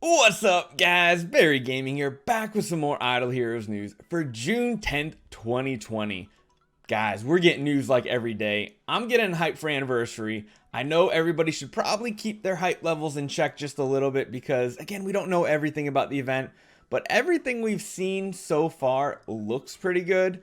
What's up, guys? Barry Gaming here, back with some more Idle Heroes news for June 10th, 2020. Guys, we're getting news like every day. I'm getting hyped for anniversary. I know everybody should probably keep their hype levels in check just a little bit because, again, we don't know everything about the event, but everything we've seen so far looks pretty good.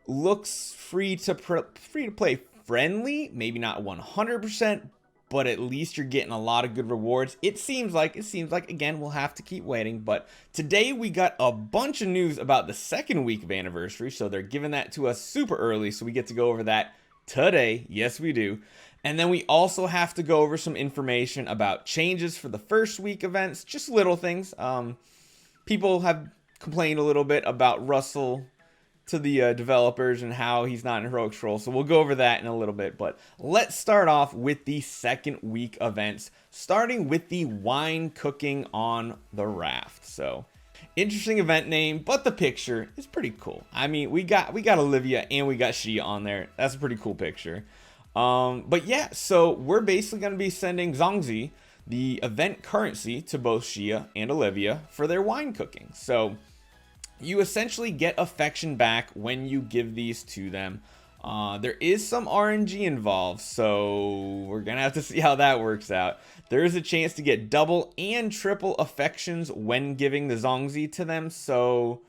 Looks free to play friendly, maybe not 100%, but at least you're getting a lot of good rewards. It seems like again, we'll have to keep waiting, but today we got a bunch of news about the second week of anniversary, so they're giving that to us super early, so we get to go over that today. Yes, we do. And then we also have to go over some information about changes for the first week events, just little things. People have complained a little bit about Russell to the developers and how he's not in Heroic Scroll, so we'll go over that in a little bit. But let's start off with the second week events, starting with the wine cooking on the raft. So interesting event name, but the picture is pretty cool. I mean, we got Olivia and we got Shia on there. That's a pretty cool picture. But yeah, so we're basically going to be sending Zongzi the event currency to both Shia and Olivia for their wine cooking. So you essentially get affection back when you give these to them. There is some RNG involved, so we're gonna have to see how that works out. There is a chance to get double and triple affections when giving the Zongzi to them, so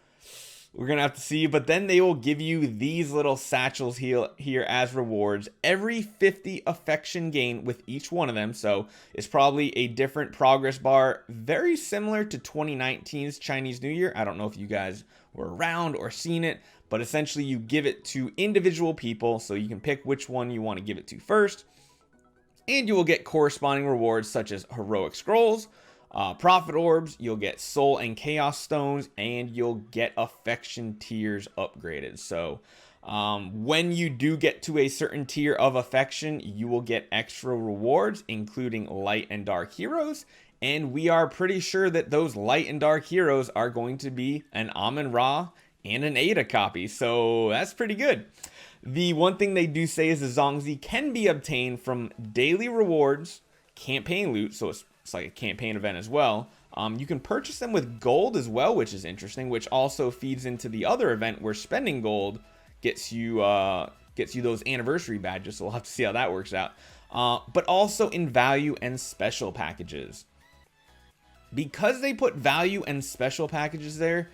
we're gonna have to see. But then they will give you these little satchels here as rewards every 50 affection gain with each one of them. So it's probably a different progress bar, very similar to 2019's Chinese New Year. I don't know if you guys were around or seen it, but essentially you give it to individual people, so you can pick which one you want to give it to first, and you will get corresponding rewards such as heroic scrolls, prophet orbs, you'll get soul and chaos stones, and you'll get affection tiers upgraded. So when you do get to a certain tier of affection, you will get extra rewards, including light and dark heroes. And we are pretty sure that those light and dark heroes are going to be an Amun-Ra and an Ada copy. So that's pretty good. The one thing they do say is the Zongzi can be obtained from daily rewards, campaign loot, so it's like a campaign event as well. You can purchase them with gold as well, which is interesting, which also feeds into the other event where spending gold gets you those anniversary badges. So we'll have to see how that works out. But also in value and special packages. Because they put value and special packages there,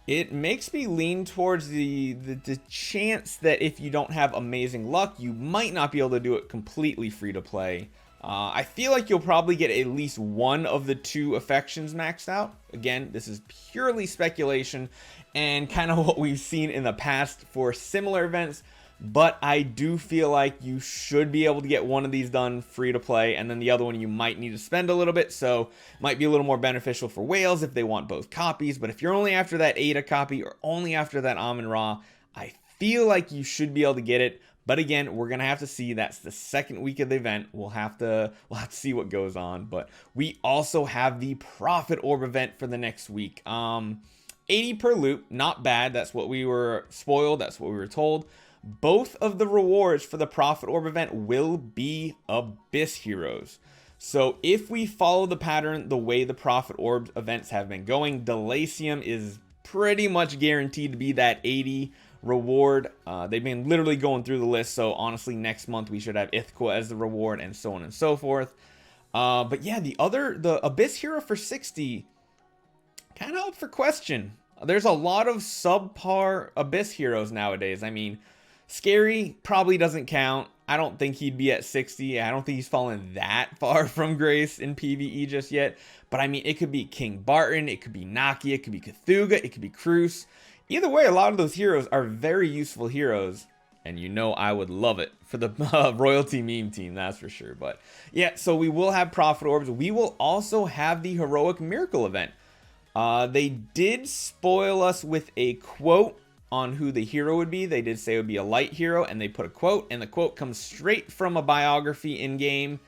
it makes me lean towards the chance that if you don't have amazing luck, you might not be able to do it completely free to play. I feel like you'll probably get at least one of the two affections maxed out. Again, this is purely speculation and kind of what we've seen in the past for similar events. But I do feel like you should be able to get one of these done free to play, and then the other one you might need to spend a little bit, so it might be a little more beneficial for whales if they want both copies. But if you're only after that Ada copy or only after that Amun-Ra, I feel like you should be able to get it. But again, we're gonna have to see. That's the second week of the event. We'll have to see what goes on. But we also have the Prophet Orb event for the next week. 80 per loop, not bad. That's what we were spoiled. That's what we were told. Both of the rewards for the Prophet Orb event will be Abyss Heroes. So if we follow the pattern the way the Prophet Orb events have been going, Delacium is pretty much guaranteed to be that 80 reward. They've been literally going through the list, so honestly next month we should have Ithqua as the reward and so on and so forth. But yeah, the Abyss Hero for 60 kind of up for question. There's a lot of subpar Abyss Heroes nowadays. I mean, Scary probably doesn't count. I don't think he'd be at 60. I don't think he's fallen that far from grace in PvE just yet. But I mean, it could be King Barton, it could be Naki, it could be Cthulhu, it could be Cruz. Either way, a lot of those heroes are very useful heroes. And you know I would love it for the royalty meme team, that's for sure. But yeah, so we will have Prophet Orbs. We will also have the Heroic Miracle event. They did spoil us with a quote on who the hero would be. They did say it would be a light hero, and they put a quote, and the quote comes straight from a biography in game,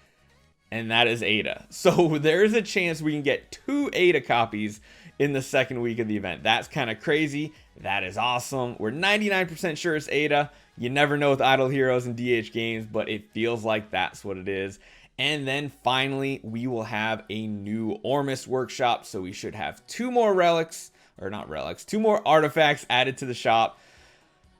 and that is Ada. So there is a chance we can get 2 Ada copies in the second week of the event. That's kind of crazy. That is awesome. We're 99% sure it's Ada. You never know with Idle Heroes and DH games, but it feels like that's what it is. And then finally, we will have a new Ormus Workshop. So we should have two more relics, or not relics, two more artifacts added to the shop.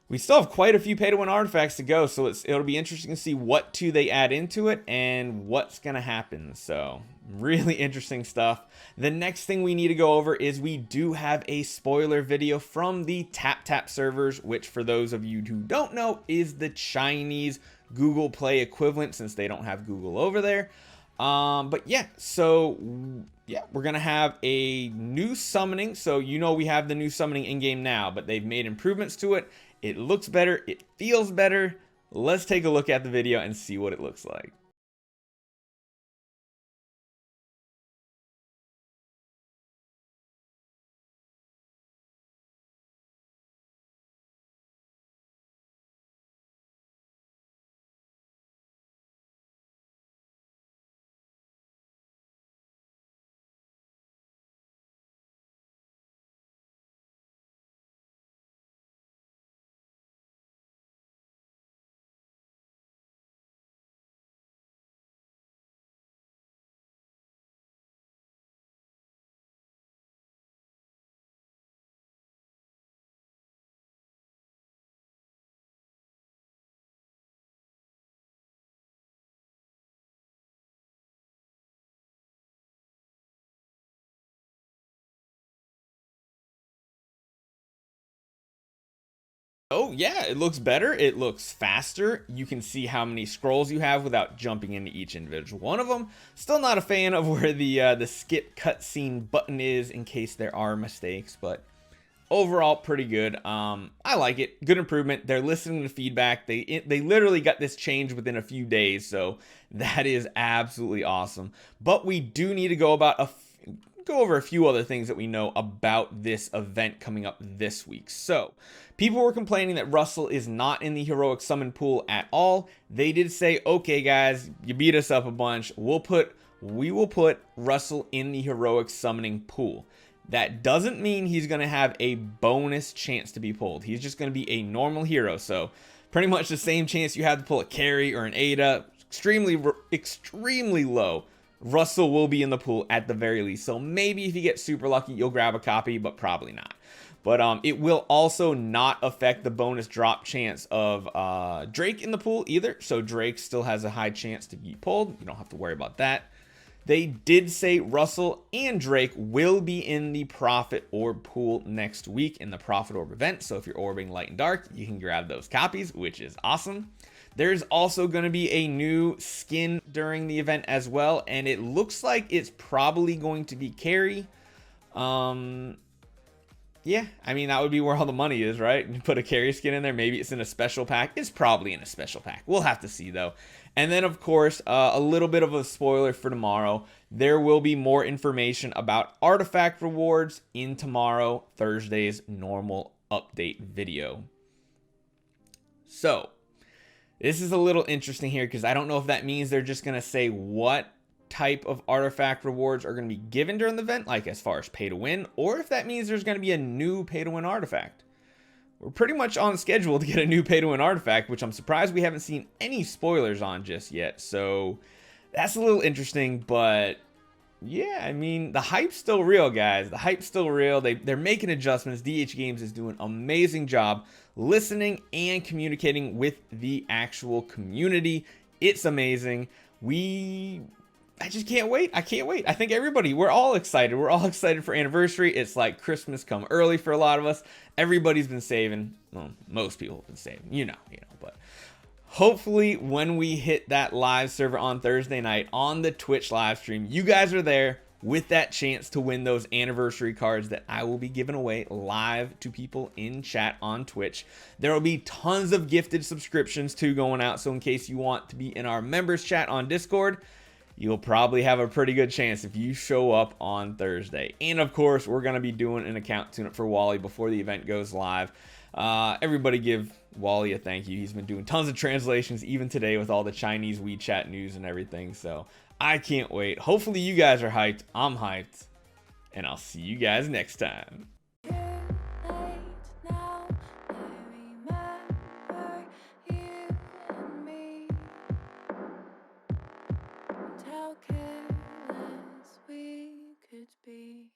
We still have quite a few pay-to-win artifacts to go, so it'll be interesting to see what two they add into it and what's going to happen. So really interesting stuff. The next thing we need to go over is we do have a spoiler video from the TapTap servers, which for those of you who don't know is the Chinese Google Play equivalent, since they don't have Google over there. But yeah, so yeah, we're gonna have a new summoning. So you know we have the new summoning in game now, but they've made improvements to it. It looks better, it feels better. Let's take a look at the video and see what it looks like. Oh yeah, it looks better. It looks faster. You can see how many scrolls you have without jumping into each individual one of them. Still not a fan of where the skip cutscene button is in case there are mistakes, but overall pretty good. I like it. Good improvement. They're listening to feedback. They literally got this changed within a few days, so that is absolutely awesome. But we do need to go over a few other things that we know about this event coming up this week. So people were complaining that Russell is not in the heroic summon pool at all. They did say, okay guys, you beat us up a bunch, we will put Russell in the heroic summoning pool. That doesn't mean he's going to have a bonus chance to be pulled. He's just going to be a normal hero. So pretty much the same chance you have to pull a carry or an Ada, extremely low. Russell will be in the pool at the very least. So maybe if you get super lucky, you'll grab a copy, but probably not. But it will also not affect the bonus drop chance of Drake in the pool either. So Drake still has a high chance to be pulled. You don't have to worry about that. They did say Russell and Drake will be in the Prophet Orb pool next week in the Prophet Orb event. So if you're orbing light and dark, you can grab those copies, which is awesome. There's also going to be a new skin during the event as well, and it looks like it's probably going to be carry. Yeah, I mean, that would be where all the money is, right? You put a carry skin in there, maybe it's in a special pack. It's probably in a special pack. We'll have to see, though. And then, of course, a little bit of a spoiler for tomorrow. There will be more information about artifact rewards in tomorrow, Thursday's normal update video. So this is a little interesting here because I don't know if that means they're just going to say what type of artifact rewards are going to be given during the event, like as far as pay to win, or if that means there's going to be a new pay to win artifact. We're pretty much on schedule to get a new pay to win artifact, which I'm surprised we haven't seen any spoilers on just yet. So that's a little interesting, but yeah, I mean, the hype's still real, guys. The hype's still real. They're making adjustments. DH Games is doing an amazing job listening and communicating with the actual community. It's amazing. I just can't wait. I can't wait. I think we're all excited. We're all excited for anniversary. It's like Christmas come early for a lot of us. Everybody's been saving. Well, most people have been saving, but hopefully when we hit that live server on Thursday night on the Twitch live stream, you guys are there with that chance to win those anniversary cards that I will be giving away live to people in chat on Twitch. There will be tons of gifted subscriptions too going out. So in case you want to be in our members chat on Discord, you'll probably have a pretty good chance if you show up on Thursday. And of course, we're going to be doing an account tune-up for Wally before the event goes live. Everybody give Wally a thank you. He's been doing tons of translations even today with all the Chinese WeChat news and everything. So I can't wait. Hopefully you guys are hyped. I'm hyped. And I'll see you guys next time. it be?